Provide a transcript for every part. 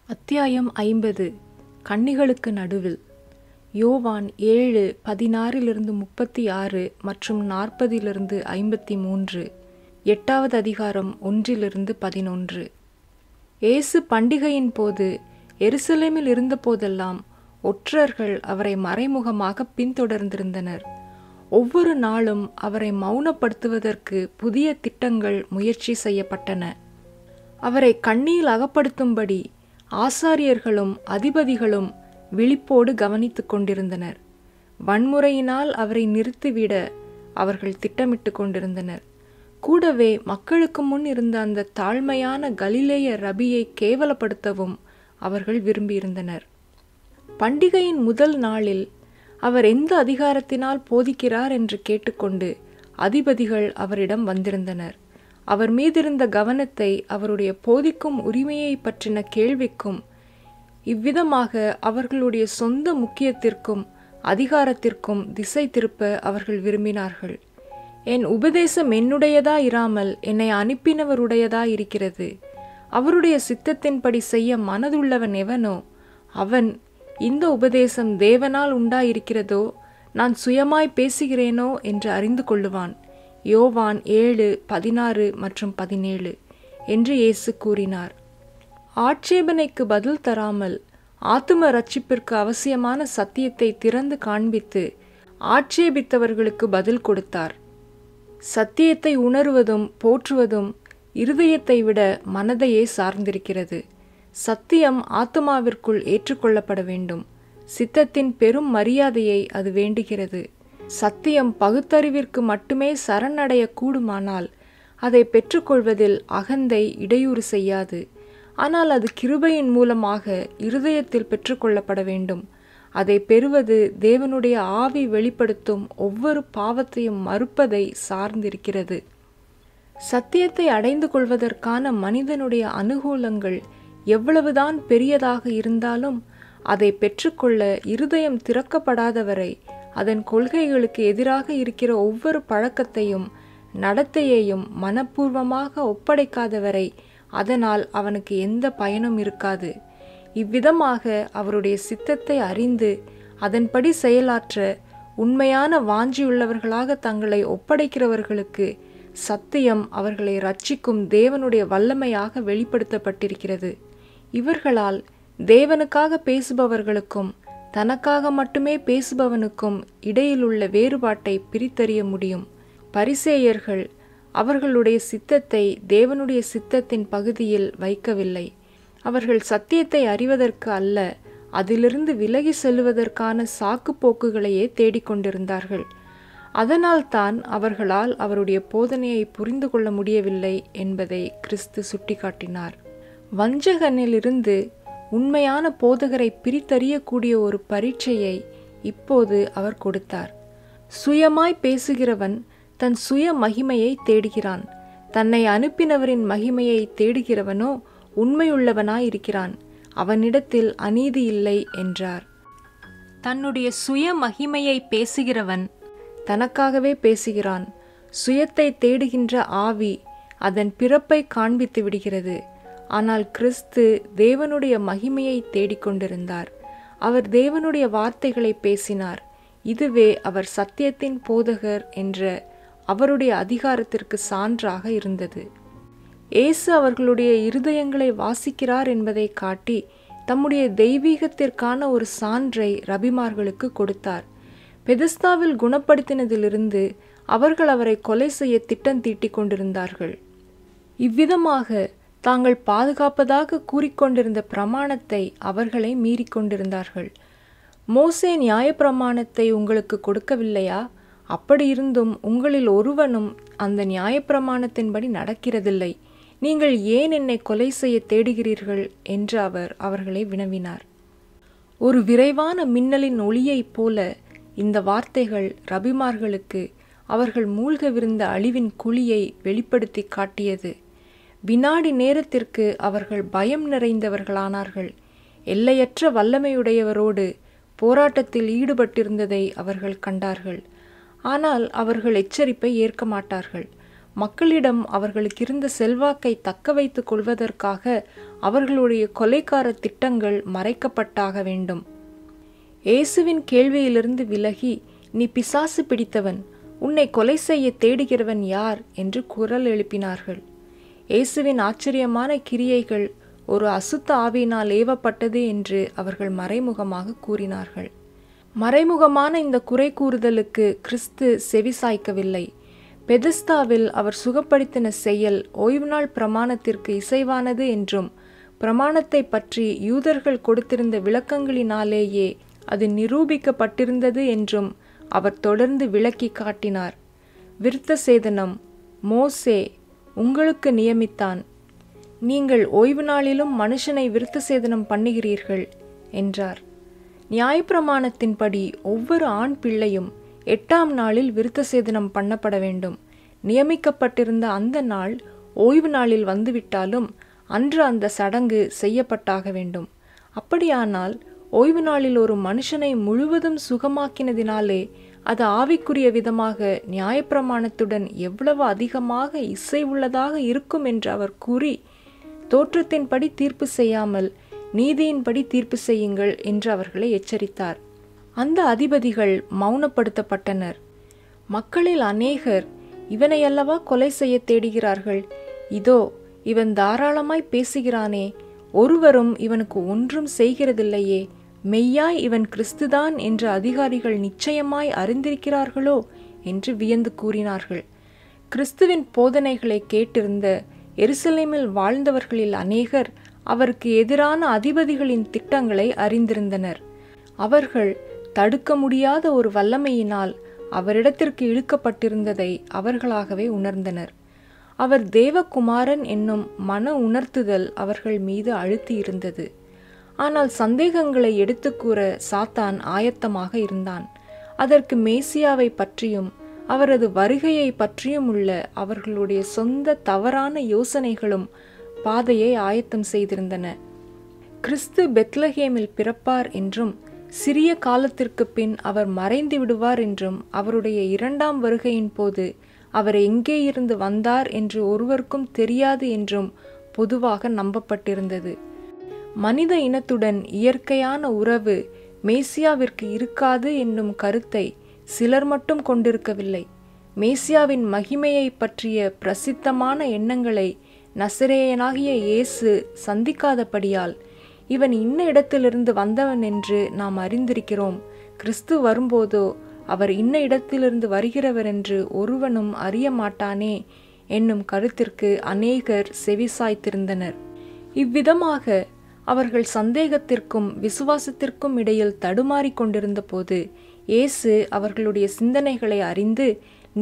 அத்தியாயம் 50. கன்னிகளுக்கு நடுவில். யோவான் 7:16-36 மற்றும் 40-53. 8வது அதிகாரம் 1-11. இயேசு பண்டிகையின் போது எருசலேமில் இருந்தபோதெல்லாம் ஒற்றர்கள் அவரை மறைமுகமாக பின்தொடர்ந்திருந்தனர். ஒவ்வொரு நாளும் அவரை மௌனப்படுத்துவதற்கு புதிய திட்டங்கள் முயற்சி செய்யப்பட்டன. அவரை கண்ணியில் அகப்படுத்தும்படி ஆசாரியர்களும் அதிபதிகளும் விழிப்போடு கவனித்துக் கொண்டிருந்தனர். வன்முறையினால் அவரை நிறுத்திவிட அவர்கள் திட்டமிட்டு கொண்டிருந்தனர். கூடவே மக்களுக்கு முன் இருந்த அந்த தாழ்மையான கலிலேய ரபியை கேவலப்படுத்தவும் அவர்கள் விரும்பியிருந்தனர். பண்டிகையின் முதல் நாளில் அவர் எந்த அதிகாரத்தினால் போதிக்கிறார் என்று கேட்டுக்கொண்டு அதிபதிகள் அவரிடம் வந்திருந்தனர். அவர் மீதிருந்த கவனத்தை அவருடைய போதிக்கும் உரிமையை பற்றின கேள்விக்கும் இவ்விதமாக அவர்களுடைய சொந்த முக்கியத்திற்கும் அதிகாரத்திற்கும் திசை திருப்ப அவர்கள் விரும்பினார்கள். என் உபதேசம் என்னுடையதா இராமல் என்னை அனுப்பினவருடையதா இருக்கிறது. அவருடைய சித்தத்தின்படி செய்ய மனதுள்ளவன் எவனோ அவன் இந்த உபதேசம் தேவனால் உண்டாயிருக்கிறதோ நான் சுயமாய் பேசுகிறேனோ என்று அறிந்து கொள்ளுவான். யோவான் 7:16 மற்றும் 17 என்று இயேசு கூறினார். ஆட்சேபனைக்கு பதில் தராமல் ஆத்தும ரட்சிப்பிற்கு அவசியமான சத்தியத்தை திறந்து காண்பித்து ஆட்சேபித்தவர்களுக்கு பதில் கொடுத்தார். சத்தியத்தை உணர்வதும் போற்றுவதும் இருதயத்தை விட மனதையே சார்ந்திருக்கிறது. சத்தியம் ஆத்துமாவிற்குள் ஏற்றுக்கொள்ளப்பட வேண்டும். சித்தத்தின் பெரும் மரியாதையை அது வேண்டுகிறது. சத்தியம் பகுத்தறிவிற்கு மட்டுமே சரணடைய கூடுமானால் அதை பெற்றுக்கொள்வதில் அகந்தை இடையூறு செய்யாது. ஆனால் அது கிருபையின் மூலமாக இருதயத்தில் பெற்றுக்கொள்ளப்பட வேண்டும். அதை பெறுவது தேவனுடைய ஆவி வெளிப்படுத்தும் ஒவ்வொரு பாவத்தையும் மறுப்பதை சார்ந்திருக்கிறது. சத்தியத்தை அடைந்து கொள்வதற்கான மனிதனுடைய அனுகூலங்கள் எவ்வளவுதான் பெரியதாக இருந்தாலும் அதை பெற்றுக்கொள்ள இருதயம் திறக்கப்படாதவரை அதன் கொள்கைகளுக்கு எதிராக இருக்கிற ஒவ்வொரு பழக்கத்தையும் நடத்தையையும் மனப்பூர்வமாக ஒப்படைக்காதவரை அதனால் அவனுக்கு எந்த பயனும் இருக்காது. இவ்விதமாக அவருடைய சித்தத்தை அறிந்து அதன்படி செயலாற்ற உண்மையான வாஞ்சியுள்ளவர்களாக தங்களை ஒப்படைக்கிறவர்களுக்கு சத்தியம் அவர்களை ரட்சிக்கும் தேவனுடைய வல்லமையாக வெளிப்படுத்தப்பட்டிருக்கிறது. இவர்களால் தேவனுக்காக பேசுபவர்களுக்கும் தனக்காக மட்டுமே பேசுபவனுக்கும் இடையிலுள்ள வேறுபாட்டை பிரித்தறிய முடியும். பரிசேயர்கள் அவர்களுடைய சித்தத்தை தேவனுடைய சித்தத்தின் பகுதியில் வைக்கவில்லை. அவர்கள் சத்தியத்தை அறிவதற்கு அல்ல, அதிலிருந்து விலகி செல்வதற்கான சாக்கு போக்குகளையே தேடிக்கொண்டிருந்தார்கள். அதனால்தான் அவர்களால் அவருடைய போதனையை புரிந்து கொள்ள முடியவில்லை என்பதை கிறிஸ்து சுட்டிக்காட்டினார். வஞ்சகனிலிருந்து உண்மையான போதகரை பிரித்தறியக்கூடிய ஒரு பரீட்சையை இப்போது அவர் கொடுத்தார். சுயமாய் பேசுகிறவன் தன் சுய மகிமையை தேடுகிறான். தன்னை அனுப்பினவரின் மகிமையை தேடுகிறவனோ உண்மையுள்ளவனாயிருக்கிறான். அவனிடத்தில் அநீதி இல்லை என்றார். தன்னுடைய சுய மகிமையை பேசுகிறவன் தனக்காகவே பேசுகிறான். சுயத்தை தேடுகின்ற ஆவி அதன் பிறப்பை காண்பித்து விடுகிறது. ஆனால் கிறிஸ்து தேவனுடைய மகிமையை தேடிக்கொண்டிருந்தார். அவர் தேவனுடைய வார்த்தைகளை பேசினார். இதுவே அவர் சத்தியத்தின் போதகர் என்ற அவருடைய அதிகாரத்திற்கு சான்றாக இருந்தது. இயேசு அவர்களுடைய இருதயங்களை வாசிக்கிறார் என்பதை காட்டி தம்முடைய தெய்வீகத்திற்கான ஒரு சான்றை ரபிமார்களுக்கு கொடுத்தார். பெதஸ்தாவில் குணப்படுத்தினதிலிருந்து அவர்கள் அவரை கொலை செய்ய திட்டம் தீட்டிக் கொண்டிருந்தார்கள். இவ்விதமாக தாங்கள் பாதுகாப்பதாக கூறிக்கொண்டிருந்த பிரமாணத்தை அவர்களை மீறிக்கொண்டிருந்தார்கள். மோசே நியாயப்பிரமாணத்தை உங்களுக்கு கொடுக்கவில்லையா? அப்படியிருந்தும் உங்களில் ஒருவனும் அந்த நியாயப்பிரமாணத்தின்படி நடக்கிறதில்லை. நீங்கள் ஏன் என்னை கொலை செய்ய தேடுகிறீர்கள் என்று அவர் அவர்களை வினவினார். ஒரு விரைவான மின்னலின் ஒளியைப் போல இந்த வார்த்தைகள் ரபிமார்களுக்கு அவர்கள் மூழ்கவிருந்த அழிவின் குழியை வெளிப்படுத்தி காட்டியது. வினாடி நேரத்திற்கு அவர்கள் பயம் நிறைந்தவர்களானார்கள். எல்லையற்ற வல்லமையுடையவரோடு போராட்டத்தில் ஈடுபட்டிருந்ததை அவர்கள் கண்டார்கள். ஆனால் அவர்கள் எச்சரிப்பை ஏற்க மாட்டார்கள். மக்களிடம் அவர்களுக்கு இருந்த செல்வாக்கை தக்க வைத்துக் கொள்வதற்காக அவர்களுடைய கொலைக்கார திட்டங்கள் மறைக்கப்பட்டாக வேண்டும். இயேசுவின் கேள்வியிலிருந்து விலகி, நீ பிசாசு பிடித்தவன், உன்னை கொலை செய்ய தேடுகிறவன் யார் என்று குரல் எழுப்பினார்கள். இயேசுவின் ஆச்சரியமான கிரியைகள் ஒரு அசுத்த ஆவியினால் ஏவப்பட்டது என்று அவர்கள் மறைமுகமாக கூறினார்கள். மறைமுகமான இந்த குறை கூறுதலுக்கு கிறிஸ்து செவிசாய்க்கவில்லை. பெதஸ்தாவில் அவர் சுகப்படுத்தின செயல் ஓய்வு நாள் பிரமாணத்திற்கு இசைவானது என்றும், பிரமாணத்தை பற்றி யூதர்கள் கொடுத்திருந்த விளக்கங்களினாலேயே அது நிரூபிக்கப்பட்டிருந்தது என்றும் அவர் தொடர்ந்து விளக்கி காட்டினார். விருத்த சேதனம் மோசே உங்களுக்கு நியமித்தான், நீங்கள் ஓய்வு நாளிலும் மனுஷனை விருத்த சேதனம் பண்ணுகிறீர்கள் என்றார். நியாயப்பிரமாணத்தின்படி ஒவ்வொரு ஆண் பிள்ளையும் 8ஆம் நாளில் விருத்த சேதனம் பண்ணப்பட வேண்டும். நியமிக்கப்பட்டிருந்த அந்த நாள் ஓய்வு நாளில் வந்துவிட்டாலும் அன்று அந்த சடங்கு செய்யப்பட்டாக வேண்டும். அப்படியானால் ஓய்வு நாளில் ஒரு மனுஷனை முழுவதும் சுகமாக்கினதினாலே அது ஆவிக்குரிய விதமாக நியாயப்பிரமாணத்துடன் எவ்வளவு அதிகமாக இசை உள்ளதாக இருக்கும் என்று அவர் கூறி, தோற்றத்தின்படி தீர்ப்பு செய்யாமல் நீதியின்படி தீர்ப்பு செய்யுங்கள் என்று அவர்களை எச்சரித்தார். அந்த அதிபதிகள் மௌனப்படுத்தப்பட்டனர். மக்களில் அநேகர், இவனையல்லவா கொலை செய்ய தேடுகிறார்கள், இதோ இவன் தாராளமாய் பேசுகிறானே, ஒருவரும் இவனுக்கு ஒன்றும் செய்கிறதில்லையே, மெய்யாய் இவன் கிறிஸ்துதான் என்று அதிகாரிகள் நிச்சயமாய் அறிந்திருக்கிறார்களோ என்று வியந்து கூறினார்கள். கிறிஸ்துவின் போதனைகளை கேட்டிருந்த எருசலேமில் வாழ்ந்தவர்களில் அநேகர் அவருக்கு எதிரான அதிபதிகளின் திட்டங்களை அறிந்திருந்தனர். அவர்கள் தடுக்க முடியாத ஒரு வல்லமையினால் அவரிடத்திற்கு இழுக்கப்பட்டிருந்ததை அவர்களாகவே உணர்ந்தனர். அவர் தேவகுமாரன் என்னும் மன உணர்த்துதல் அவர்கள் மீது அழுத்தி இருந்தது. ஆனால் சந்தேகங்களை எடுத்து கூற சாத்தான் ஆயத்தமாக இருந்தான். அதற்கு மேசியாவை பற்றியும் அவரது வருகையை பற்றியும் உள்ள அவர்களுடைய சொந்த தவறான யோசனைகளும் பாதையை ஆயத்தம் செய்திருந்தன. கிறிஸ்து பெத்லகேமில் பிறப்பார் என்றும், சிறிய காலத்திற்கு பின் அவர் மறைந்து விடுவார் என்றும், அவருடைய 2ஆம் வருகையின் போது அவர் எங்கே இருந்து வந்தார் என்று ஒருவருக்கும் தெரியாது என்றும் பொதுவாக நம்பப்பட்டிருந்தது. மனித இனத்துடன் இயற்கையான உறவு மேசியாவிற்கு இருக்காது என்னும் கருத்தை சிலர் மட்டும் கொண்டிருக்கவில்லை. மேசியாவின் மகிமையை பற்றிய பிரசித்தமான எண்ணங்களை நசரேயனாகிய இயேசு சந்திக்காதபடியால், இவன் இன்ன இடத்திலிருந்து வந்தவன் என்று நாம் அறிந்திருக்கிறோம், கிறிஸ்து வரும்போதோ அவர் இன்ன இடத்திலிருந்து வருகிறவர் என்று ஒருவனும் அறிய மாட்டானே என்னும் கருத்திற்கு அநேகர் செவிசாய்த்திருந்தனர். இவ்விதமாக அவர்கள் சந்தேகத்திற்கும் விசுவாசத்திற்கும் இடையில் தடுமாறிக் கொண்டிருந்த போது இயேசு அவர்களுடைய சிந்தனைகளை அறிந்து,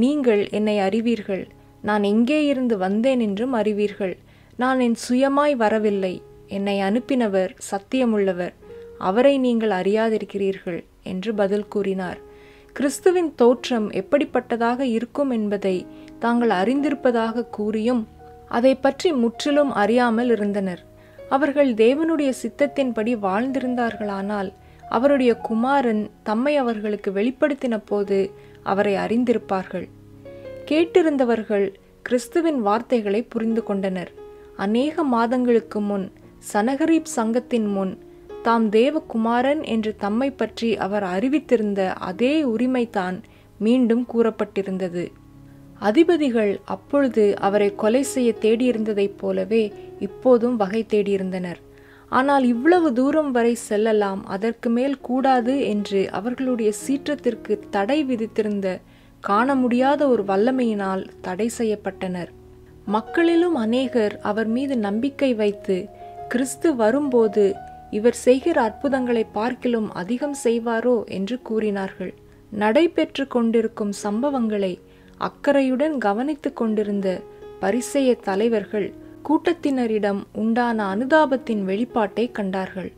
நீங்கள் என்னை அறிவீர்கள், நான் எங்கே இருந்து வந்தேன் என்றும் அறிவீர்கள். நான் என் சுயமாய் வரவில்லை, என்னை அனுப்பினவர் சத்தியமுள்ளவர், அவரை நீங்கள் அறியாதிருக்கிறீர்கள் என்று பதில் கூறினார். கிறிஸ்துவின் தோற்றம் எப்படிப்பட்டதாக இருக்கும் என்பதை தாங்கள் அறிந்திருப்பதாக கூறியும் அதை பற்றி முற்றிலும் அறியாமல் இருந்தனர். அவர்கள் தேவனுடைய சித்தத்தின்படி வாழ்ந்திருந்தார்களானால் அவருடைய குமாரன் தம்மை அவர்களுக்கு வெளிப்படுத்தின போது அவரை அறிந்திருப்பார்கள். கேட்டிருந்தவர்கள் கிறிஸ்துவின் வார்த்தைகளை புரிந்து கொண்டனர். அநேக மாதங்களுக்கு முன் சனகரீப் சங்கத்தின் முன் தாம் தேவகுமாரன் என்று தம்மை பற்றி அவர் அறிவித்திருந்த அதே உரிமைதான் மீண்டும் கூறப்பட்டிருந்தது. அதிபதிகள் அப்பொழுது அவரை கொலை செய்ய தேடியிருந்ததைப் போலவே இப்போதும் வகை தேடியிருந்தனர். ஆனால் இவ்வளவு தூரம் வரை செல்லலாம், அதற்கு மேல் கூடாது என்று அவர்களுடைய சீற்றத்திற்கு தடை விதித்திருந்த காண முடியாத ஒரு வல்லமையினால் தடை செய்யப்பட்டனர். மக்களிலும் அநேகர் அவர் மீது நம்பிக்கை வைத்து, கிறிஸ்து வரும்போது இவர் செய்கிற அற்புதங்களை பார்க்கிலும் அதிகம் செய்வாரோ என்று கூறினார்கள். நடைபெற்று கொண்டிருக்கும் சம்பவங்களை அக்கறையுடன் கவனித்துக் கொண்டிருந்த பரிசேய தலைவர்கள் கூட்டத்தினரிடம் உண்டான அனுதாபத்தின் வெளிப்பாட்டை கண்டார்கள்.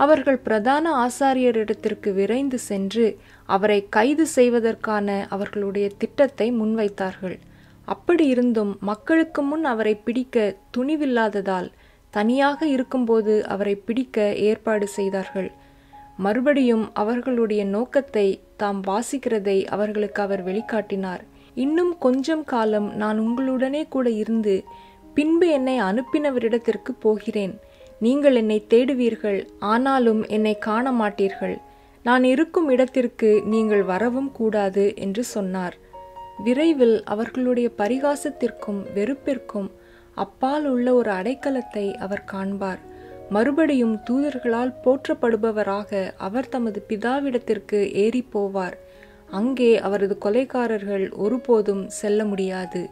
அவர்கள் பிரதான ஆசாரியரிடத்திற்கு விரைந்து சென்று அவரை கைது செய்வதற்கான அவர்களுடைய திட்டத்தை முன்வைத்தார்கள். அப்படி இருந்தும் மக்களுக்கு முன் அவரை பிடிக்க துணிவில்லாததால் தனியாக இருக்கும்போது அவரை பிடிக்க ஏற்பாடு செய்தார்கள். மறுபடியும் அவர்களுடைய நோக்கத்தை தாம் வாசிக்கிறதை அவர்களுக்கு அவர் வெளிக்காட்டினார். இன்னும் கொஞ்சம் காலம் நான் உங்களுடனே கூட இருந்து பின்பு என்னை அனுப்பினவரிடத்திற்கு போகிறேன். நீங்கள் என்னை தேடுவீர்கள், ஆனாலும் என்னை காண மாட்டீர்கள். நான் இருக்கும் இடத்திற்கு நீங்கள் வரவும் கூடாது என்று சொன்னார். விரைவில் அவர்களுடைய பரிகாசத்திற்கும் வெறுப்பிற்கும் அப்பால் உள்ள ஒரு அடைக்கலத்தை அவர் காண்பார். மறுபடியும் தூதர்களால் போற்றப்படுபவராக அவர் தமது பிதாவிடத்திற்கு ஏறி போவார். அங்கே அவரது கொலைகாரர்கள் ஒருபோதும் செல்ல முடியாது.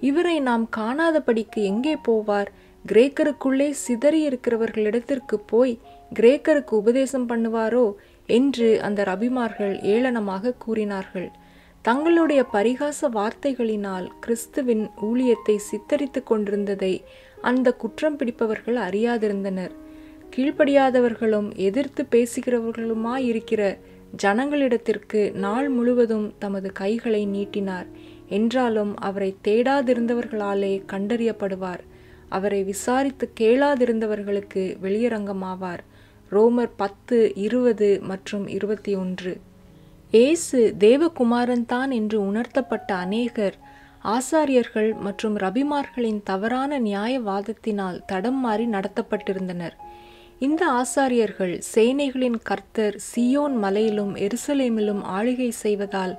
இவரை நாம் காணாதபடிக்கு எங்கே போவார்? கிரேக்கருக்குள்ளே சிதறியிருக்கிறவர்களிடத்திற்கு போய் கிரேக்கருக்கு உபதேசம் பண்ணுவாரோ என்று அந்த ரபிமார்கள் ஏளனமாக கூறினார்கள். தங்களுடைய பரிகாச வார்த்தைகளினால் கிறிஸ்துவின் ஊழியத்தை சித்தரித்து கொண்டிருந்ததை அந்த குற்றம் பிடிப்பவர்கள் அறியாதிருந்தனர். கீழ்ப்படியாதவர்களும் எதிர்த்து பேசுகிறவர்களுமாயிருக்கிற ஜனங்களிடத்திற்கு நாள் முழுவதும் தமது கைகளை நீட்டினார். என்றாலும் அவரை தேடாதிருந்தவர்களாலே கண்டறியப்படுவார். அவரை விசாரித்து கேளாதிருந்தவர்களுக்கு வெளியரங்கமாவார். ரோமர் 10:20 மற்றும் 21. இயேசு தேவகுமாரன் தான் என்று உணர்த்தப்பட்ட அநேகர் ஆசாரியர்கள் மற்றும் ரபிமார்களின் தவறான நியாயவாதத்தினால் தடம் மாறி நடத்தப்பட்டிருந்தனர். இந்த ஆசாரியர்கள் சேனைகளின் கர்த்தர் சீயோன் மலையிலும் எருசலேமிலும் ஆளுகை செய்வதால்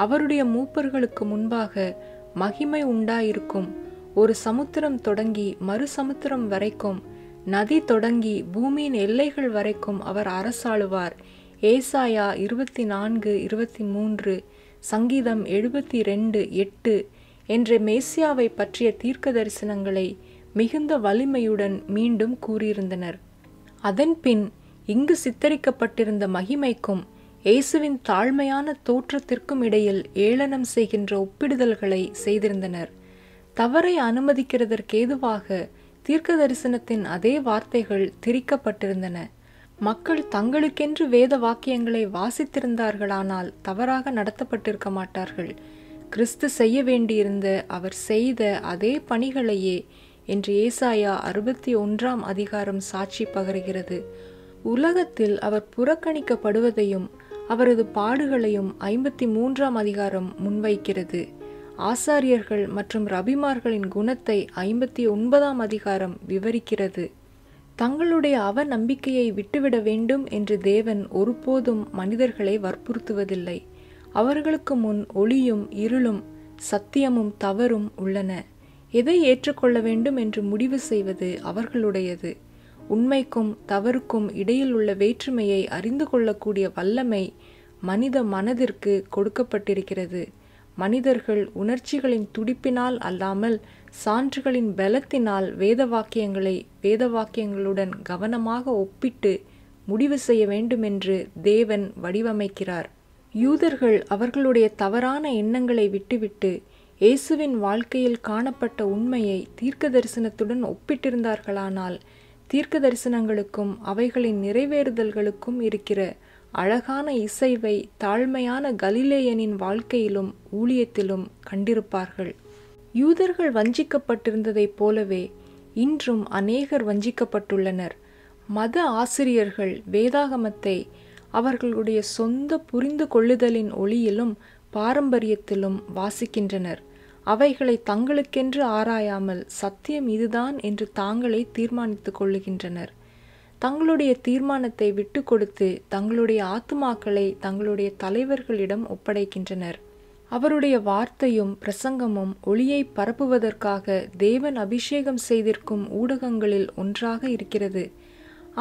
அவருடைய மூப்பர்களுக்கு முன்பாக மகிமை உண்டாயிருக்கும். ஒரு சமுத்திரம் தொடங்கி மறு சமுத்திரம் வரைக்கும், நதி தொடங்கி பூமியின் எல்லைகள் வரைக்கும் அவர் அரசாளுவார். ஏசாயா 24:23, சங்கீதம் 72:8 என்ற மேசியாவை பற்றிய தீர்க்க தரிசனங்களை மிகுந்த வலிமையுடன் மீண்டும் கூறியிருந்தனர். அதன்பின் இங்கு சித்தரிக்கப்பட்டிருந்த மகிமைக்கும் இயேசுவின் தாழ்மையான தோற்றத்திற்கும் இடையில் ஏளனம் செய்கின்ற ஒப்பிடுதல்களை செய்திருந்தனர். தவறை அனுமதிக்கிறதற்கேதுவாக தீர்க்க தரிசனத்தின் அதே வார்த்தைகள் திரிக்கப்பட்டிருந்தன. மக்கள் தங்களுக்கென்று வேத வாக்கியங்களை வாசித்திருந்தார்களானால் தவறாக நடத்தப்பட்டிருக்க மாட்டார்கள். கிறிஸ்து செய்ய வேண்டியிருந்த அவர் செய்த அதே பணிகளையே என்று ஏசாயா 61 சாட்சி பகருகிறது. உலகத்தில் அவர் புறக்கணிக்கப்படுவதையும் அவரது பாடுகளையும் 53 முன்வைக்கிறது. ஆசாரியர்கள் மற்றும் ரபிமார்களின் குணத்தை 59 விவரிக்கிறது. தங்களுடைய அவநம்பிக்கையை விட்டுவிட வேண்டும் என்று தேவன் ஒருபோதும் மனிதர்களை வற்புறுத்துவதில்லை. அவர்களுக்கு முன் ஒளியும் இருளும் சத்தியமும் தவறும் உள்ளன. எதை ஏற்றுக்கொள்ள வேண்டும் என்று முடிவு செய்வது அவர்களுடையது. உண்மைக்கும் தவறுக்கும் இடையில் உள்ள வேற்றுமையை அறிந்து கொள்ளக்கூடிய வல்லமை மனித மனதிற்கு கொடுக்கப்பட்டிருக்கிறது. மனிதர்கள் உணர்ச்சிகளின் துடிப்பினால் அல்லாமல் சான்றுகளின் பலத்தினால் வேதவாக்கியங்களுடன் கவனமாக ஒப்பிட்டு முடிவு செய்ய வேண்டுமென்று தேவன் வடிவமைக்கிறார். யூதர்கள் அவர்களுடைய தவறான எண்ணங்களை விட்டுவிட்டு இயேசுவின் வாழ்க்கையில் காணப்பட்ட உண்மையை தீர்க்க தரிசனத்துடன் ஒப்பிட்டிருந்தார்களானால் தீர்க்க தரிசனங்களுக்கும் அவைகளின் நிறைவேறுதல்களுக்கும் இருக்கிற அழகான இசைவை தாழ்மையான கலிலேயனின் வாழ்க்கையிலும் ஊழியத்திலும் கண்டிருப்பார்கள். யூதர்கள் வஞ்சிக்கப்பட்டிருந்ததைப் போலவே இன்றும் அநேகர் வஞ்சிக்கப்பட்டுள்ளனர். மத ஆசிரியர்கள் வேதாகமத்தை அவர்களுடைய சொந்த புரிந்து கொள்ளுதலின் ஒளியிலும் பாரம்பரியத்திலும் வாசிக்கின்றனர். அவைகளை தங்களுக்கென்று ஆராயாமல் சத்தியம் இதுதான் என்று தாங்களே தீர்மானித்துக் கொள்ளுகின்றனர். தங்களுடைய தீர்மானத்தை விட்டு கொடுத்து தங்களுடைய ஆத்துமாக்களை தங்களுடைய தலைவர்களிடம் ஒப்படைக்கின்றனர். அவருடைய வார்த்தையும் பிரசங்கமும் ஒளியை பரப்புவதற்காக தேவன் அபிஷேகம் செய்திருக்கும் ஊடகங்களில் ஒன்றாக இருக்கிறது.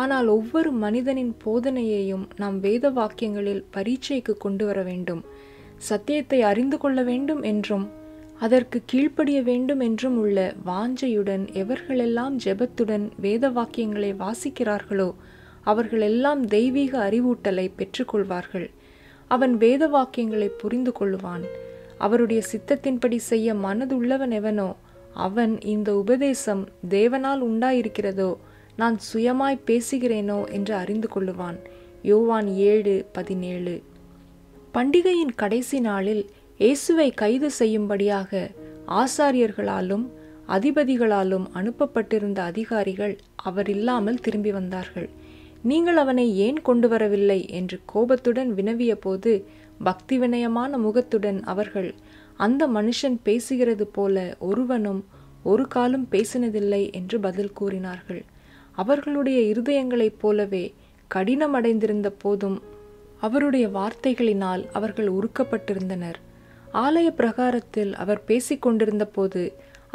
ஆனால் ஒவ்வொரு மனிதனின் போதனையையும் நாம் வேத வாக்கியங்களில் பரீட்சைக்கு கொண்டு வர வேண்டும். சத்தியத்தை அறிந்து கொள்ள வேண்டும் என்றும் அதற்கு கீழ்ப்படிய வேண்டும் என்றும் உள்ள வாஞ்சையுடன் எவர்களெல்லாம் ஜெபத்துடன் வேத வாக்கியங்களை வாசிக்கிறார்களோ அவர்களெல்லாம் தெய்வீக அறிவூட்டலை பெற்றுக்கொள்வார்கள். அவன் வேத வாக்கியங்களை புரிந்து கொள்ளுவான். அவருடைய சித்தத்தின்படி செய்ய மனதுள்ளவன் எவனோ அவன் இந்த உபதேசம் தேவனால் உண்டாயிருக்கிறதோ நான் சுயமாய் பேசுகிறேனோ என்று அறிந்து கொள்ளுவான். யோவான் 7:17. பண்டிகையின் கடைசி நாளில் இயேசுவை கைது செய்யும்படியாக ஆசாரியர்களாலும் அதிபதிகளாலும் அனுப்பப்பட்டிருந்த அதிகாரிகள் அவர் இல்லாமல் திரும்பி வந்தார்கள். நீங்கள் அவனை ஏன் கொண்டு வரவில்லை என்று கோபத்துடன் வினவிய போது பக்தி வினயமான முகத்துடன் அவர்கள் அந்த மனுஷன் பேசுகிறது போல ஒருவனும் ஒரு காலும் பேசினதில்லை என்று பதில் கூறினார்கள். அவர்களுடைய இருதயங்களைப் போலவே கடினமடைந்திருந்த போதும் அவருடைய வார்த்தைகளினால் அவர்கள் உருக்கப்பட்டிருந்தனர். ஆலய பிரகாரத்தில் அவர் பேசிக்கொண்டிருந்த போது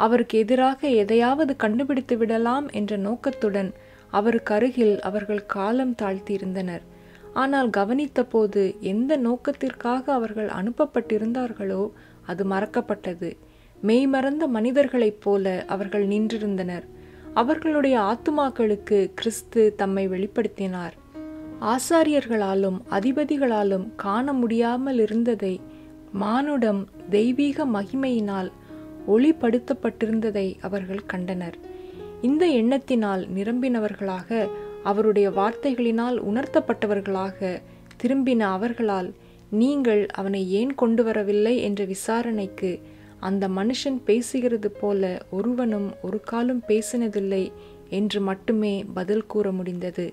அவருக்கு எதிராக எதையாவது கண்டுபிடித்து விடலாம் என்ற நோக்கத்துடன் அவருக்கு அருகில் அவர்கள் காலம் தாழ்த்தியிருந்தனர். ஆனால் கவனித்த போது எந்த நோக்கத்திற்காக அவர்கள் அனுப்பப்பட்டிருந்தார்களோ அது மறக்கப்பட்டது. மெய்மறந்த மனிதர்களைப் போல அவர்கள் நின்றிருந்தனர். அவர்களுடைய ஆத்துமாக்களுக்கு கிறிஸ்து தம்மை வெளிப்படுத்தினார். ஆசாரியர்களாலும் அதிபதிகளாலும் காண முடியாமல் இருந்ததை மானுடம் தெய்வீக மகிமையினால் ஒளிப்படுத்தப்பட்டிருந்ததை அவர்கள் கண்டனர். இந்த எண்ணத்தினால் நிரம்பினவர்களாக, அவருடைய வார்த்தைகளினால் உணர்த்தப்பட்டவர்களாக திரும்பின அவர்களால், நீங்கள் அவனை ஏன் கொண்டு வரவில்லை என்ற விசாரணைக்கு, அந்த மனுஷன் பேசுகிறது போல ஒருவனும் ஒரு காலும் பேசினதில்லை என்று மட்டுமே பதில் கூற முடிந்தது.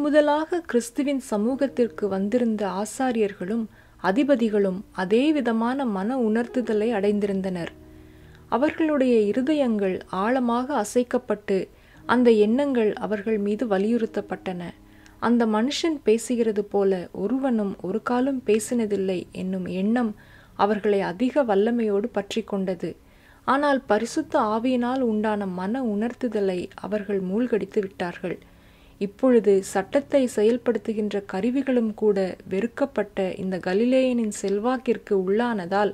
முதலாக கிறிஸ்துவின் சமூகத்திற்கு வந்திருந்த ஆசாரியர்களும் அதிபதிகளும் அதே விதமான மன உணர்த்துதலை அடைந்திருந்தனர். அவர்களுடைய இருதயங்கள் ஆழமாக அசைக்கப்பட்டு அந்த எண்ணங்கள் அவர்கள் மீது வலியுறுத்தப்பட்டன. அந்த மனுஷன் பேசுகிறது போல ஒருவனும் ஒரு காலும் பேசினதில்லை என்னும் எண்ணம் அவர்களை அதிக வல்லமையோடு பற்றி கொண்டது. ஆனால் பரிசுத்த ஆவியினால் உண்டான மன உணர்த்துதலை அவர்கள் மூழ்கடித்து விட்டார்கள். இப்பொழுது சட்டத்தை செயல்படுத்துகின்ற கருவிகளும் கூட வெறுக்கப்பட்ட இந்த கலிலேயனின் செல்வாக்கிற்கு உள்ளானதால்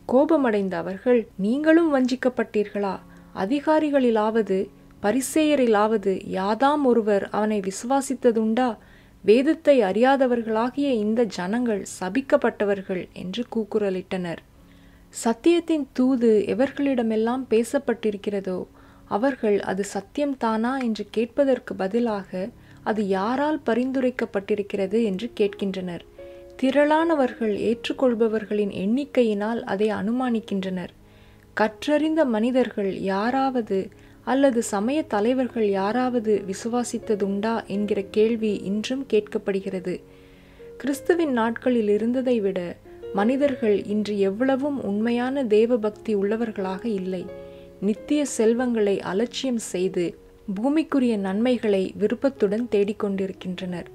கோபமடைந்த அவர்கள், நீங்களும் வஞ்சிக்கப்பட்டீர்களா? அதிகாரிகளிலாவது பரிசேயரிலாவது யாதாம் ஒருவர் அவனை விசுவாசித்ததுண்டா? வேதத்தை அறியாதவர்களாகிய இந்த ஜனங்கள் சபிக்கப்பட்டவர்கள் என்று கூக்குரலிட்டனர். சத்தியத்தின் தூது எவர்களிடமெல்லாம் பேசப்பட்டிருக்கிறதோ அவர்கள் அது சத்தியம்தானா என்று கேட்பதற்கு பதிலாக அது யாரால் பரிந்துரைக்கப்பட்டிருக்கிறது என்று கேட்கின்றனர். திரளானவர்கள் ஏற்றுக்கொள்பவர்களின் எண்ணிக்கையினால் அதை அனுமானிக்கின்றனர். கற்றறிந்த மனிதர்கள் யாராவது அல்லது சமய தலைவர்கள் யாராவது விசுவாசித்ததுண்டா என்கிற கேள்வி இன்றும் கேட்கப்படுகிறது. கிறிஸ்துவின் நாட்களில் இருந்ததை விட மனிதர்கள் இன்று எவ்வளவும் உண்மையான தேவபக்தி உள்ளவர்களாக இல்லை. நித்திய செல்வங்களை அலட்சியம் செய்து பூமிக்குரிய நன்மைகளை விருப்பத்துடன் தேடிக்கொண்டிருக்கின்றனர்.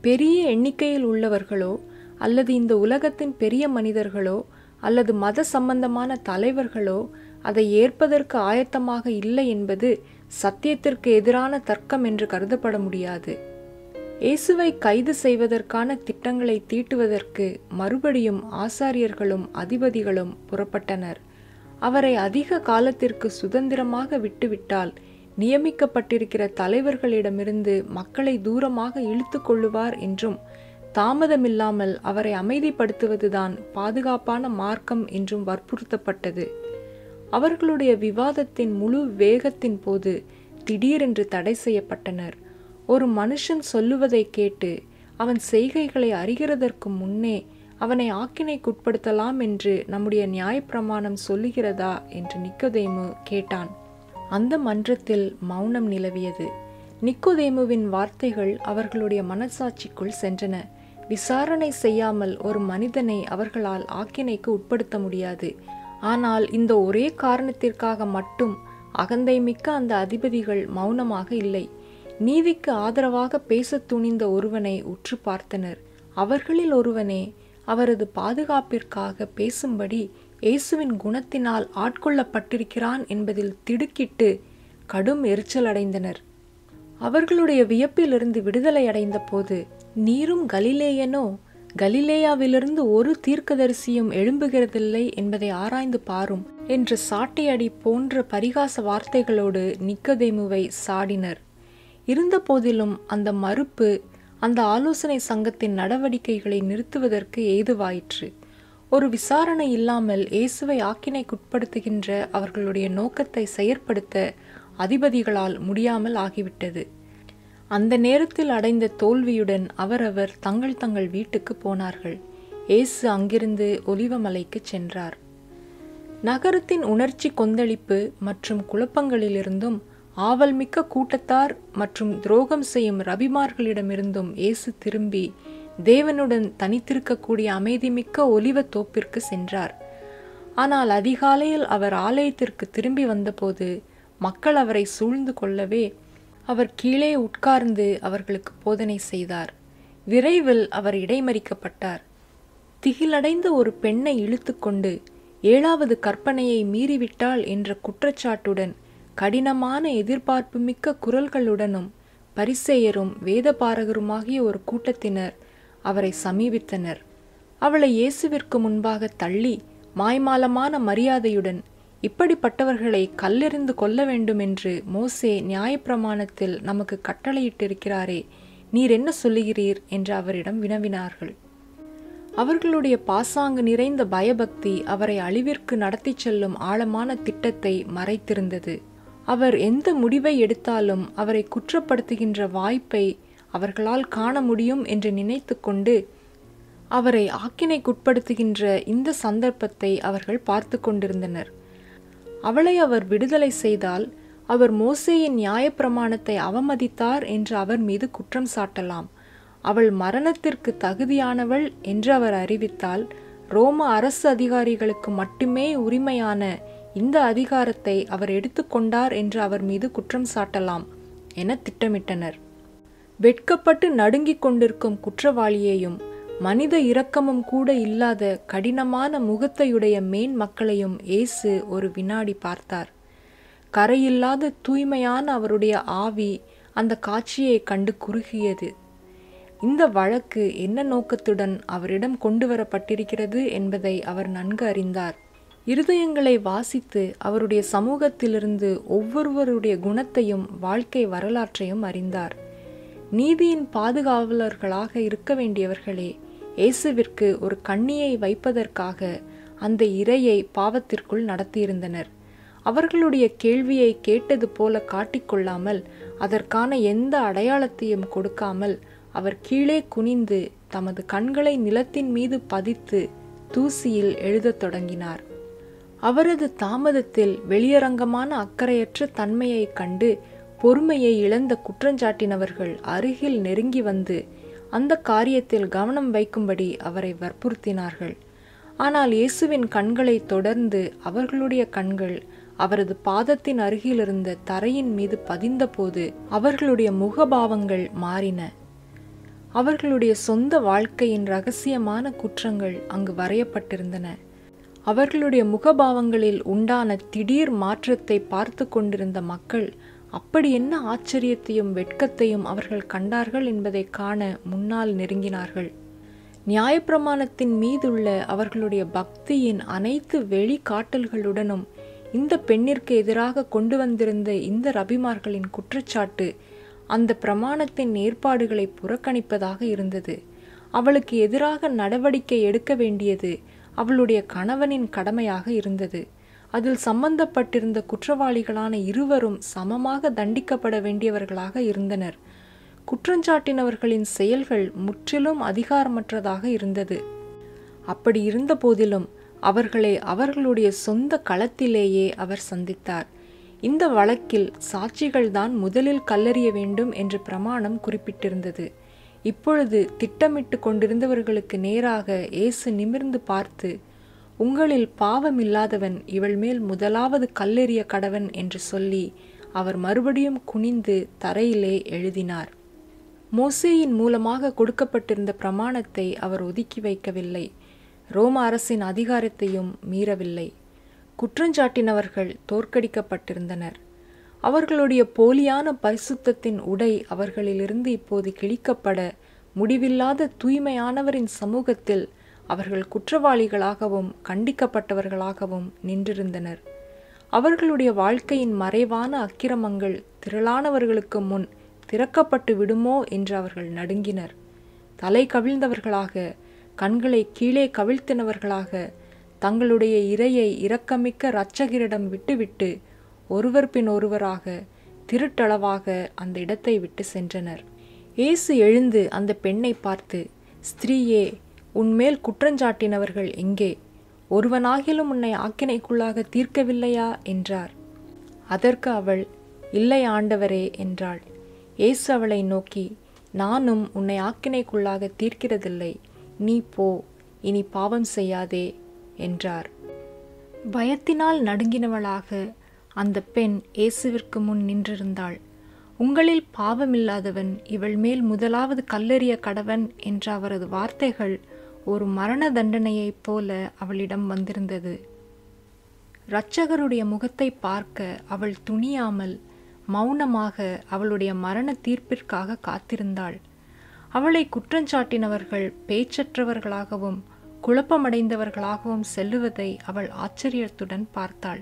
பெரிய எண்ணிக்கையில் உள்ளவர்களோ அல்லது இந்த உலகத்தின் பெரிய மனிதர்களோ அல்லது மத சம்பந்தமான தலைவர்களோ அதை ஏற்பதற்கு ஆயத்தமாக இல்லை என்பது சத்தியத்திற்கு எதிரான தர்க்கம் என்று கருதப்பட முடியாது. இயேசுவை கைது செய்வதற்கான திட்டங்களை தீட்டுவதற்கு மறுபடியும் ஆசாரியர்களும் அதிபதிகளும் புறப்பட்டனர். அவரை அதிக காலத்திற்கு சுதந்திரமாக விட்டுவிட்டால் நியமிக்கப்பட்டிருக்கிற தலைவர்களிடமிருந்து மக்களை தூரமாக இழுத்து கொள்ளுவார் என்றும், தாமதமில்லாமல் அவரை அமைதிப்படுத்துவதுதான் பாதுகாப்பான மார்க்கம் என்றும் வற்புறுத்தப்பட்டது. அவர்களுடைய விவாதத்தின் முழு வேகத்தின் போது திடீரென்று தடை செய்யப்பட்டனர். ஒரு மனுஷன் சொல்லுவதை கேட்டு அவன் செய்கைகளை அறிகிறதற்கு முன்னே அவனை ஆக்கினைக்குட்படுத்தலாம் என்று நம்முடைய நியாயப்பிரமாணம் சொல்லுகிறதா என்று நிக்கோதேமு கேட்டான். அந்த மன்றத்தில் மௌனம் நிலவியது. நிக்கோதேமுவின் வார்த்தைகள் அவர்களுடைய மனசாட்சிக்குள் சென்றன. விசாரணை செய்யாமல் ஒரு மனிதனை அவர்களால் ஆக்கினைக்கு உட்படுத்த முடியாது. ஆனால் இந்த ஒரே காரணத்திற்காக மட்டும் அகந்தை மிக்க அந்த அதிபதிகள் மௌனமாக இல்லை. நீதிக்கு ஆதரவாக பேச துணிந்த ஒருவனை உற்று பார்த்தனர். அவர்களில் ஒருவனே அவரது பாதுகாப்பிற்காக பேசும்படி இயேசுவின் குணத்தினால் ஆட்கொள்ளப்பட்டிருக்கிறான் என்பதில் திடுக்கிட்டு கடும் எரிச்சல் அடைந்தனர். அவர்களுடைய வியப்பிலிருந்து விடுதலை அடைந்த போது, நீரும் கலிலேயனோ? கலிலேயாவிலிருந்து ஒரு தீர்க்கதரிசியும் எழும்புகிறதில்லை என்பதை ஆராய்ந்து பாரும் என்ற சாட்டையடி போன்ற பரிகாச வார்த்தைகளோடு நிக்கோதேமுவை சாடினர். இருந்த போதிலும் அந்த மறுப்பு அந்த ஆலோசனை சங்கத்தின் நடவடிக்கைகளை நிறுத்துவதற்கு ஏதுவாயிற்று. ஒரு விசாரணை இல்லாமல் இயேசுவை ஆக்கினைக்குட்படுத்துகின்ற அவர்களுடைய நோக்கத்தை செயற்படுத்த அதிபதிகளால் முடியாமல் ஆகிவிட்டது. அந்த நேரத்தில் அடைந்த தோல்வியுடன் அவரவர் தங்கள் தங்கள் வீட்டுக்கு போனார்கள். இயேசு அங்கிருந்து ஒலிவமலைக்கு சென்றார். நகரத்தின் உணர்ச்சி கொந்தளிப்பு மற்றும் குழப்பங்களிலிருந்தும் ஆவல்மிக்க கூட்டத்தார் மற்றும் துரோகம் செய்யும் ரபிமார்களிடமிருந்தும் இயேசு திரும்பி தேவனுடன் தனித்திருக்கக்கூடிய அமைதிமிக்க ஒலிவ தோப்பிற்கு சென்றார். ஆனால் அதிகாலையில் அவர் ஆலயத்திற்கு திரும்பி வந்தபோது மக்கள் அவரை சூழ்ந்து கொள்ளவே அவர் கீழே உட்கார்ந்து அவர்களுக்கு போதனை செய்தார். விரைவில் அவர் இடைமறிக்கப்பட்டார். திகிலடைந்த ஒரு பெண்ணை இழுத்து கொண்டு 7வது கற்பனையை மீறிவிட்டாள் என்ற குற்றச்சாட்டுடன் கடினமான எதிர்பார்ப்புமிக்க குரல்களுடனும் பரிசேயரும் வேதபாரகருமாகிய ஒரு கூட்டத்தினர் அவரை சமீபித்தனர். அவளை இயேசுவிற்கு முன்பாக தள்ளி மாய்மாலமான மரியாதையுடன், இப்படிப்பட்டவர்களை கல்லெறிந்து கொல்ல வேண்டும் என்று மோசே நியாயப்பிரமாணத்தில் நமக்கு கட்டளையிட்டிருக்கிறாரே, நீர் என்ன சொல்லுகிறீர் என்று அவரிடம் வினவினார்கள். அவர்களுடைய பாசாங்கு நிறைந்த பயபக்தி அவரை அழிவிற்கு நடத்தி செல்லும் ஆழமான திட்டத்தை மறைத்திருந்தது. அவர் எந்த முடிவை எடுத்தாலும் அவரை குற்றப்படுத்துகின்ற வாய்ப்பை அவர்களால் காண முடியும் என்று நினைத்து கொண்டு அவரை ஆக்கினைக்குட்படுத்துகின்ற இந்த சந்தர்ப்பத்தை அவர்கள் பார்த்து கொண்டிருந்தனர். அவளை அவர் விடுதலை செய்தால் அவர் மோசேயின் நியாயப்பிரமாணத்தை அவமதித்தார் என்று அவர் மீது குற்றம் சாட்டலாம். அவள் மரணத்திற்கு தகுதியானவள் என்று அவர் அறிவித்தால் ரோம அரசு அதிகாரிகளுக்கு மட்டுமே உரிமையான இந்த அதிகாரத்தை அவர் எடுத்துக்கொண்டார் என்று அவர் மீது குற்றம் சாட்டலாம் என திட்டமிட்டனர். வெட்கப்பட்டு நடுங்கிக் கொண்டிருக்கும் குற்றவாளியையும் மனித இரக்கமும் கூட இல்லாத கடினமான முகத்தையுடைய மேன் மக்களையும் இயேசு ஒரு வினாடி பார்த்தார். கரையில்லாத தூய்மையான அவருடைய ஆவி அந்த காட்சியை கண்டு குறுகியது. இந்த வழக்கு என்ன நோக்கத்துடன் அவரிடம் கொண்டு வரப்பட்டிருக்கிறது என்பதை அவர் நன்கு அறிந்தார். இருதயங்களை வாசித்து அவருடைய சமூகத்திலிருந்து ஒவ்வொருவருடைய குணத்தையும் வாழ்க்கை வரலாற்றையும் அறிந்தார். நீதியின் பாதுகாவலர்களாக இருக்க வேண்டியவர்களே இயேசுவிற்கு ஒரு கண்ணியை வைப்பதற்காக அந்த இரையை பாவத்திற்குள் நடத்தியிருந்தனர். அவர்களுடைய கேள்வியை கேட்டது போல காட்டிக்கொள்ளாமல், அதற்கான எந்த அடையாளத்தையும் கொடுக்காமல் அவர் கீழே குனிந்து தமது கண்களை நிலத்தின் மீது பதித்து தூசியில் எழுதத் தொடங்கினார். அவரது தாமதத்தில் வெளியரங்கமான அக்கறையற்ற தன்மையை கண்டு பொறுமையை இழந்த குற்றஞ்சாட்டினவர்கள் அருகில் நெருங்கி வந்து அந்த காரியத்தில் கவனம் வைக்கும்படி அவரை வற்புறுத்தினார்கள். ஆனால் இயேசுவின் கண்களை தொடர்ந்து அவர்களுடைய கண்கள் அவரது பாதத்தின் அருகில் இருந்த தரையின் மீது பதிந்தபோது அவர்களுடைய முகபாவங்கள் மாறின. அவர்களுடைய சொந்த வாழ்க்கையின் இரகசியமான குற்றங்கள் அங்கு வரையப்பட்டிருந்தன. அவர்களுடைய முகபாவங்களில் உண்டான திடீர் மாற்றத்தை பார்த்து கொண்டிருந்த மக்கள் அப்படி என்ன ஆச்சரியத்தையும் வெட்கத்தையும் அவர்கள் கண்டார்கள் என்பதை காண முன்னால் நெருங்கினார்கள். நியாயப்பிரமாணத்தின் மீதுள்ள அவர்களுடைய பக்தியின் அனைத்து வெளிக்காட்டல்களுடனும் இந்த பெண்ணிற்கு எதிராக கொண்டு வந்திருந்த இந்த ரபிமார்களின் குற்றச்சாட்டு அந்த பிரமாணத்தின் ஏற்பாடுகளை புறக்கணிப்பதாக இருந்தது. அவளுக்கு எதிராக நடவடிக்கை எடுக்க வேண்டியது அவளுடைய கணவனின் கடமையாக இருந்தது. அதில் சம்பந்தப்பட்டிருந்த குற்றவாளிகளான இருவரும் சமமாக தண்டிக்கப்பட வேண்டியவர்களாக இருந்தனர். குற்றஞ்சாட்டினவர்களின் செயல்கள் முற்றிலும் அதிகாரமற்றதாக இருந்தது. அப்படி இருந்த போதிலும் அவர்களை அவர்களுடைய சொந்த களத்திலேயே அவர் சந்தித்தார். இந்த வழக்கில் சாட்சிகள்தான் முதலில் கல்லெறிய வேண்டும் என்று பிரமாணம் குறிப்பிட்டிருந்தது. இப்பொழுது திட்டமிட்டு கொண்டிருந்தவர்களுக்கு நேராக இயேசு நிமிர்ந்து பார்த்து, உங்களில் பாவமில்லாதவன் இவள் மேல் முதலாவது கல்லெறிய கடவன் என்று சொல்லி அவர் மறுபடியும் குனிந்து தரையிலே எழுதினார். மோசேயின் மூலமாக கொடுக்கப்பட்டிருந்த பிரமாணத்தை அவர் ஒதுக்கி வைக்கவில்லை. ரோம அரசின் அதிகாரத்தையும் மீறவில்லை. குற்றஞ்சாட்டினவர்கள் தோற்கடிக்கப்பட்டிருந்தனர். அவர்களுடைய போலியான பரிசுத்தத்தின் உடை அவர்களிலிருந்து இப்போது கிழிக்கப்பட முடிவில்லாத தூய்மையானவரின் சமூகத்தில் அவர்கள் குற்றவாளிகளாகவும் கண்டிக்கப்பட்டவர்களாகவும் நின்றிருந்தனர். அவர்களுடைய வாழ்க்கையின் மறைவான அக்கிரமங்கள் திரளானவர்களுக்கு முன் திறக்கப்பட்டு விடுமோ என்று அவர்கள் நடுங்கினர். தலை கவிழ்ந்தவர்களாக, கண்களை கீழே கவிழ்த்தினவர்களாக, தங்களுடைய இரையை இரக்கமிக்க இரட்சகரிடம் விட்டுவிட்டு ஒருவர் பின் ஒருவராக திருட்டளவாக அந்த இடத்தை விட்டு சென்றனர். இயேசு எழுந்து அந்த பெண்ணை பார்த்து, ஸ்திரீயே, உன்மேல் குற்றஞ்சாட்டினவர்கள் எங்கே? ஒருவனாகிலும் உன்னை ஆக்கினைக்குள்ளாக தீர்க்கவில்லையா என்றார். அதற்கு அவள், இல்லை ஆண்டவரே என்றாள். இயேசு அவளை நோக்கி, நானும் உன்னை ஆக்கினைக்குள்ளாக தீர்க்கிறதில்லை. நீ போ, இனி பாவம் செய்யாதே என்றார். பயத்தினால் நடுங்கினவளாக அந்த பெண் இயேசுவிற்கு முன் நின்றிருந்தாள். உங்களில் பாவமில்லாதவன் இவள் மேல் முதலாவது கல்லெறிய கடவன் என்ற அவரது வார்த்தைகள் ஒரு மரண தண்டனையைப் போல அவளிடம் வந்திருந்தது. இரட்சகருடைய முகத்தை பார்க்க அவள் துணியாமல் மௌனமாக அவளுடைய மரண தீர்ப்பிற்காக காத்திருந்தாள். அவளை குற்றஞ்சாட்டினவர்கள் பேச்சற்றவர்களாகவும் குழப்பமடைந்தவர்களாகவும் செல்லுவதை அவள் ஆச்சரியத்துடன் பார்த்தாள்.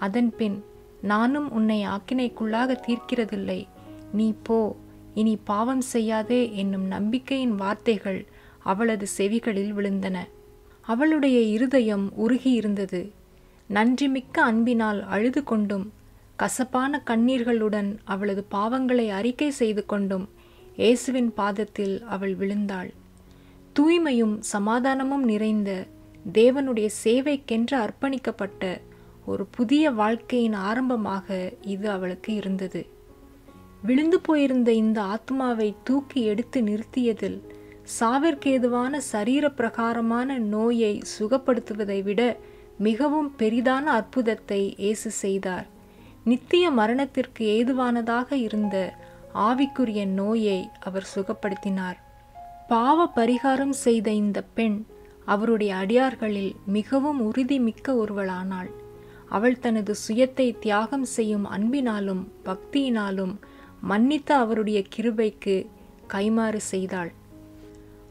அதன்பின், நானும் உன்னை ஆக்கினைக்குள்ளாக தீர்க்கிறதில்லை, நீ போ, இனி பாவம் செய்யாதே என்னும் நம்பிக்கையின் வார்த்தைகள் அவளது செவிகளில் விழுந்தன. அவளுடைய இருதயம் உருகியிருந்தது. நன்றிமிக்க அன்பினால் அழுது கொண்டும் கசப்பான கண்ணீர்களுடன் அவளது பாவங்களை அறிக்கை செய்து கொண்டும் இயேசுவின் பாதத்தில் அவள் விழுந்தாள். தூய்மையும் சமாதானமும் நிறைந்த தேவனுடைய சேவைக்கென்று அர்ப்பணிக்கப்பட்ட ஒரு புதிய வாழ்க்கையின் ஆரம்பமாக இது அவளுக்கு இருந்தது. விழுந்து போயிருந்த இந்த ஆத்மாவை தூக்கி எடுத்து நிறுத்தியதில் சாவிற்கேதுவான சரீர பிரகாரமான நோயை சுகப்படுத்துவதை விட மிகவும் பெரிதான அற்புதத்தை இயேசு செய்தார். நித்திய மரணத்திற்கு ஏதுவானதாக இருந்த ஆவிக்குரிய நோயை அவர் சுகப்படுத்தினார். பாவ பரிகாரம் செய்த இந்த பெண் அவருடைய அடியார்களில் மிகவும் உறுதிமிக்க ஒருவளானாள். அவள் தனது சுயத்தை தியாகம் செய்யும் அன்பினாலும் பக்தியினாலும் மன்னித்த அவருடைய கிருபைக்கு கைமாறு செய்தாள்.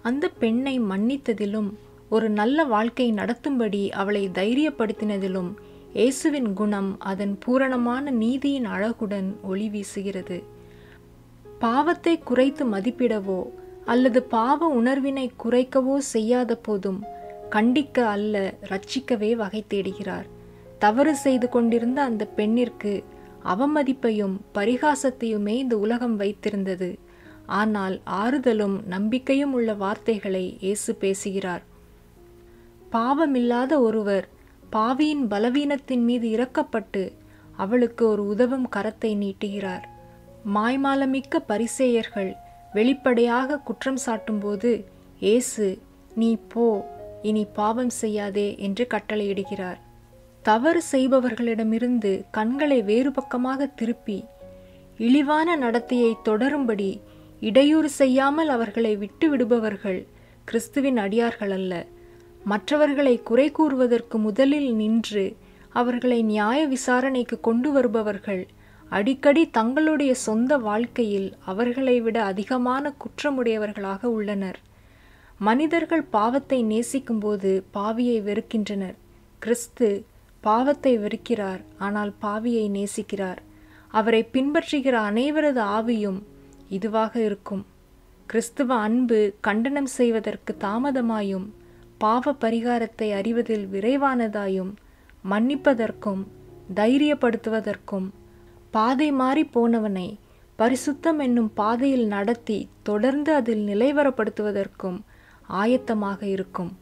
அந்த பெண்ணை மன்னித்ததிலும் ஒரு நல்ல வாழ்க்கை நடத்தும்படி அவளை தைரியப்படுத்தினதிலும் இயேசுவின் குணம் அதன் பூரணமான நீதியின் அழகுடன் ஒளி வீசுகிறது. பாவத்தை குறைத்து மதிப்பிடவோ அல்லது பாவ உணர்வினை குறைக்கவோ செய்யாத போதும் கண்டிக்க அல்ல, ரட்சிக்கவே வகை தேடுகிறார். தவறு செய்து கொண்டிருந்த அந்த பெண்ணிற்கு அவமதிப்பையும் பரிகாசத்தையுமே இந்த உலகம் வைத்திருந்தது. ஆனால் ஆறுதலும் நம்பிக்கையும் உள்ள வார்த்தைகளை இயேசு பேசுகிறார். பாவமில்லாத ஒருவர் பாவியின் பலவீனத்தின் மீது இரக்கப்பட்டு அவளுக்கு ஒரு உதவும் கரத்தை நீட்டுகிறார். மாய்மாலமிக்க பரிசேயர்கள் வெளிப்படையாக குற்றம் சாட்டும்போது இயேசு, நீ போ, இனி பாவம் செய்யாதே என்று கட்டளையிடுகிறார். தவறு செய்பவர்களிடமிருந்து கண்களை வேறு பக்கமாக திருப்பி இழிவான நடத்தையை தொடரும்படி இடையூறு செய்யாமல் அவர்களை விட்டு விடுபவர்கள் கிறிஸ்துவின் அடியார்கள் அல்ல. மற்றவர்களை குறை கூறுவதற்கு முதலில் நின்று அவர்களை நியாய விசாரணைக்கு கொண்டு வருபவர்கள் அடிக்கடி தங்களுடைய சொந்த வாழ்க்கையில் அவர்களை விட அதிகமான குற்றமுடையவர்களாக உள்ளனர். மனிதர்கள் பாவத்தை நேசிக்கும்போது பாவியை வெறுக்கின்றனர். கிறிஸ்து பாவத்தை வெறுக்கிறார், ஆனால் பாவியை நேசிக்கிறார். அவரை பின்பற்றுகிற அனைவரது ஆவியும் இதுவாக இருக்கும். கிறிஸ்துவ அன்பு கண்டனம் செய்வதற்கு தாமதமாயும் பாவ பரிகாரத்தை அறிவதில் விரைவானதாயும் மன்னிப்பதற்கும் தைரியப்படுத்துவதற்கும் பாதை மாறி போனவனை பரிசுத்தம் என்னும் பாதையில் நடத்தி தொடர்ந்து அதில் நிலைவரப்படுத்துவதற்கும் ஆயத்தமாக இருக்கும்.